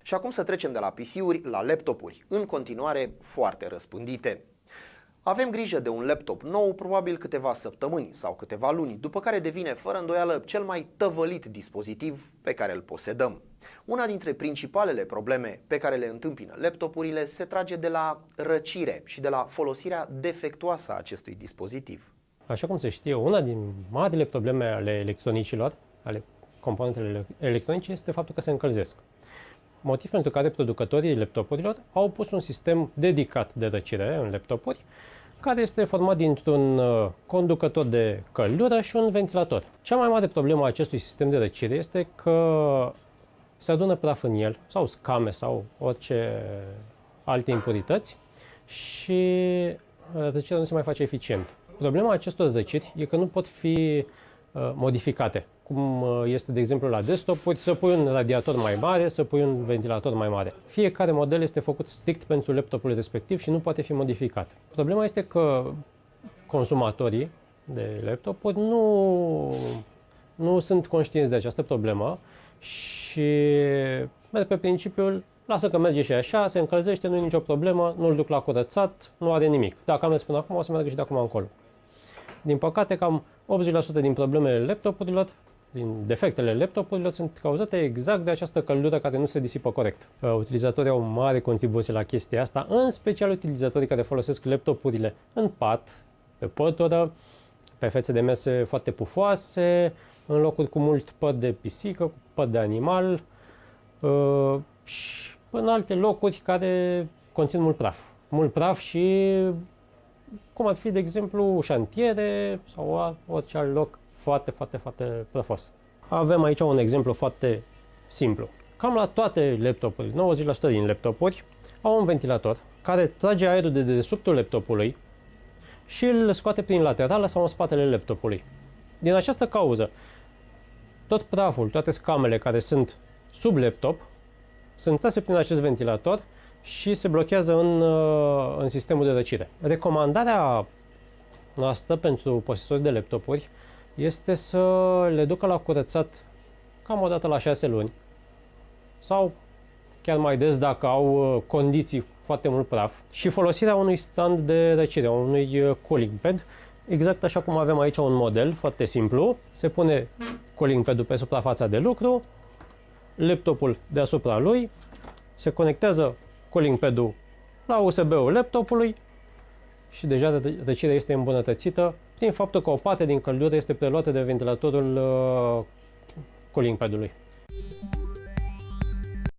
Și acum să trecem de la PC-uri la laptopuri, în continuare foarte răspândite. Avem grijă de un laptop nou probabil câteva săptămâni sau câteva luni, după care devine fără îndoială cel mai tăvălit dispozitiv pe care îl posedăm. Una dintre principalele probleme pe care le întâmpină laptopurile se trage de la răcire și de la folosirea defectuoasă a acestui dispozitiv. Așa cum se știe, una din marile probleme ale electronicilor, ale componentelor electronice, este faptul că se încălzesc. Motiv pentru care producătorii laptopurilor au pus un sistem dedicat de răcire în laptopuri, care este format dintr-un conducător de căldură și un ventilator. Cea mai mare problemă a acestui sistem de răcire este că se adună praf în el, sau scame, sau orice alte impurități și răcirea nu se mai face eficient. Problema acestor răciri e că nu pot fi modificate, cum este de exemplu la desktop-uri, să pui un radiator mai mare, să pui un ventilator mai mare. Fiecare model este făcut strict pentru laptopul respectiv și nu poate fi modificat. Problema este că consumatorii de laptopuri nu sunt conștienți de această problemă și merg pe principiul lasă că merge și așa, se încălzește, nu e nicio problemă, nu-l duc la curățat, nu are nimic. Dacă am mers până acum, o să meargă și de acum încolo. Din păcate, cam 80% din problemele laptopurilor, din defectele laptopurilor, sunt cauzate exact de această căldură care nu se disipă corect. Utilizatorii au o mare contribuție la chestia asta, în special utilizatorii care folosesc laptopurile în pat, pe pătură, pe fețe de mese foarte pufoase, în locuri cu mult păr de pisică, cu păr de animal și în alte locuri care conțin mult praf. Mult praf și cum ar fi, de exemplu, șantiere sau orice alt loc foarte prăfos. Avem aici un exemplu foarte simplu. Cam la toate laptopurile, 90% din laptopuri au un ventilator care trage aerul de dedesubtul laptopului și îl scoate prin laterală sau în spatele laptopului. Din această cauză, tot praful, toate scamele care sunt sub laptop sunt trase prin acest ventilator și se blochează în sistemul de răcire. Recomandarea noastră pentru posesorii de laptopuri este să le ducă la curățat cam o dată la 6 luni sau chiar mai des dacă au condiții foarte mult praf și folosirea unui stand de răcire, unui cooling pad, exact așa cum avem aici un model foarte simplu. Se pune cooling pad-ul pe suprafața de lucru, laptopul deasupra lui, se conectează cooling pad-ul la USB-ul laptopului și deja răcirea este îmbunătățită prin faptul că o parte din căldură este preluată de ventilatorul cooling pad-ului.